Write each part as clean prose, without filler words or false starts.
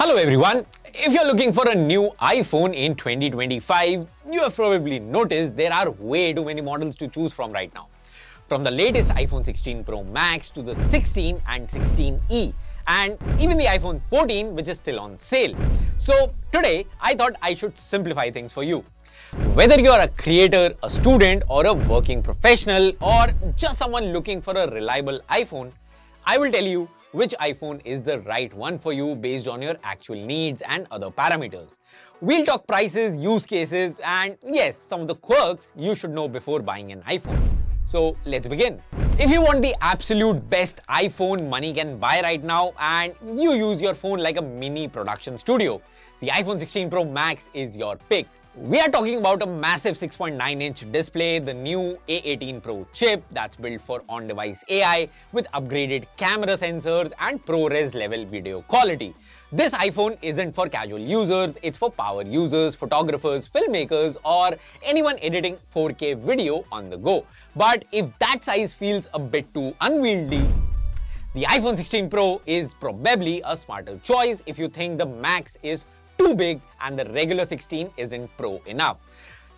Hello everyone. If you're looking for a new iPhone in 2025, you have probably noticed there are way too many models to choose from right now. From the latest iPhone 16 Pro Max to the 16 and 16e, and even the iPhone 14, which is still on sale. So today, I thought I should simplify things for you. Whether you're a creator, a student, or a working professional, or just someone looking for a reliable iPhone, I will tell you which iPhone is the right one for you based on your actual needs and other parameters. We'll talk prices, use cases, and yes, some of the quirks you should know before buying an iPhone. So let's begin. If you want the absolute best iPhone money can buy right now and you use your phone like a mini production studio, the iPhone 16 Pro Max is your pick. We are talking about a massive 6.9-inch display, the new A18 Pro chip that's built for on-device AI with upgraded camera sensors and ProRes level video quality. This iPhone isn't for casual users, it's for power users, photographers, filmmakers, or anyone editing 4K video on the go. But if that size feels a bit too unwieldy, the iPhone 16 Pro is probably a smarter choice if you think the Max is too big and the regular 16 isn't pro enough.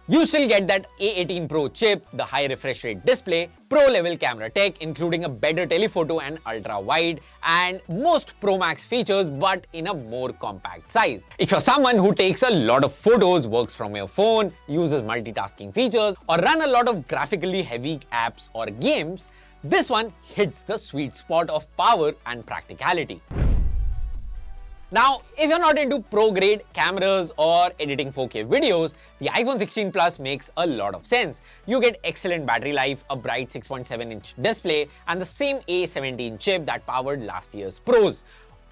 You still get that A18 Pro chip, the high refresh rate display, pro level camera tech including a better telephoto and ultra wide, and most Pro Max features but in a more compact size. If you're someone who takes a lot of photos, works from your phone, uses multitasking features, or run a lot of graphically heavy apps or games, this one hits the sweet spot of power and practicality. Now, if you're not into pro-grade cameras or editing 4K videos, the iPhone 16 Plus makes a lot of sense. You get excellent battery life, a bright 6.7-inch display, and the same A17 chip that powered last year's Pros,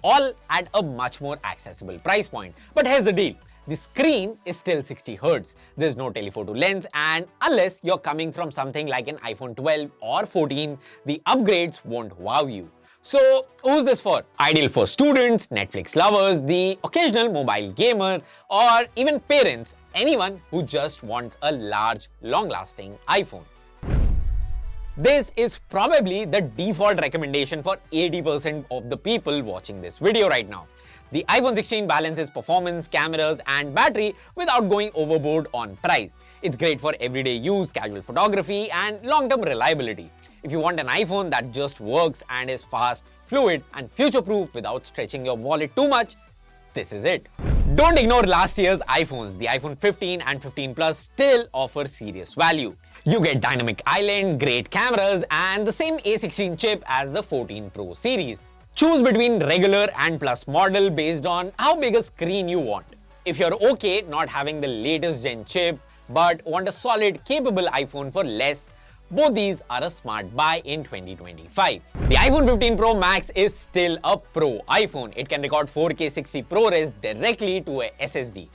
all at a much more accessible price point. But here's the deal. The screen is still 60Hz. There's no telephoto lens, and unless you're coming from something like an iPhone 12 or 14, the upgrades won't wow you. So, who's this for? Ideal for students, Netflix lovers, the occasional mobile gamer, or even parents, anyone who just wants a large, long-lasting iPhone. This is probably the default recommendation for 80% of the people watching this video right now. The iPhone 16 balances performance, cameras, and battery without going overboard on price. It's great for everyday use, casual photography, and long-term reliability. If you want an iPhone that just works and is fast, fluid, and future-proof without stretching your wallet too much, this is it. Don't ignore last year's iPhones. The iPhone 15 and 15 Plus still offer serious value. You get dynamic island, great cameras, and the same A16 chip as the 14 Pro series. Choose between regular and Plus model based on how big a screen you want. If you're okay not having the latest gen chip, but want a solid, capable iPhone for less, both these are a smart buy in 2025. The iPhone 15 Pro Max is still a pro iPhone. It can record 4K 60 ProRes directly to a SSD.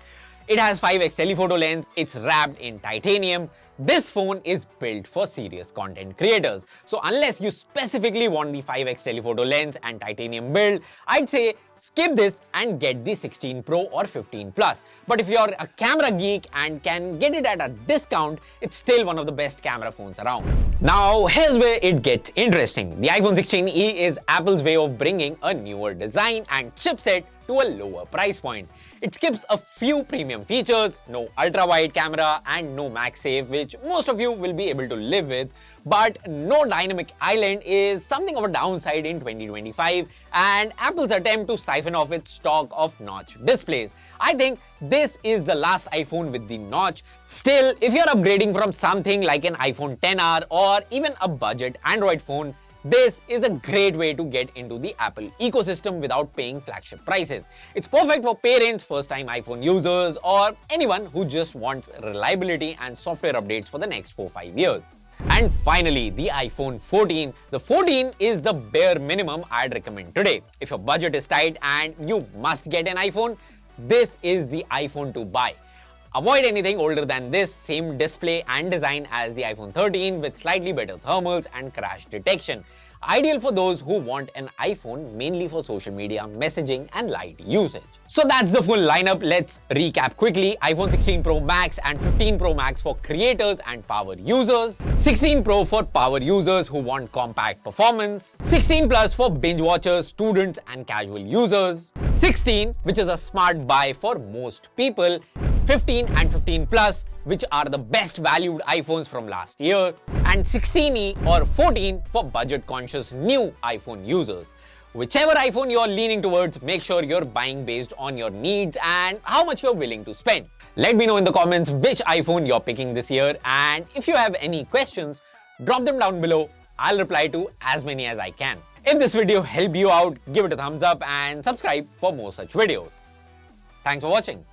It has 5x telephoto lens, it's wrapped in titanium. This phone is built for serious content creators. So unless you specifically want the 5x telephoto lens and titanium build, I'd say skip this and get the 16 Pro or 15 Plus. But if you're a camera geek and can get it at a discount, it's still one of the best camera phones around. Now, here's where it gets interesting. The iPhone 16e is Apple's way of bringing a newer design and chipset to a lower price point. It skips a few premium features, no ultra-wide camera and no MagSafe, which most of you will be able to live with, but no dynamic island is something of a downside in 2025 and Apple's attempt to siphon off its stock of notch displays. I think this is the last iPhone with the notch. Still, if you're upgrading from something like an iPhone XR or even a budget Android phone, this is a great way to get into the Apple ecosystem without paying flagship prices. It's perfect for parents, first-time iPhone users, or anyone who just wants reliability and software updates for the next 4-5 years. And finally, the iPhone 14. The 14 is the bare minimum I'd recommend today. If your budget is tight and you must get an iPhone, this is the iPhone to buy. Avoid anything older than this, same display and design as the iPhone 13 with slightly better thermals and crash detection. ideal for those who want an iPhone mainly for social media, messaging and light usage. So that's the full lineup. Let's recap quickly. iPhone 16 Pro Max and 15 Pro Max for creators and power users. 16 Pro for power users who want compact performance. 16 Plus for binge watchers, students and casual users. 16, which is a smart buy for most people. 15 and 15 Plus, which are the best valued iPhones from last year. And 16e or 14 for budget conscious new iPhone users. Whichever iPhone you're leaning towards, make sure you're buying based on your needs and how much you're willing to spend. Let me know in the comments which iPhone you're picking this year, and if you have any questions, drop them down below. I'll reply to as many as I can. If this video helped you out, give it a thumbs up and subscribe for more such videos. Thanks for watching.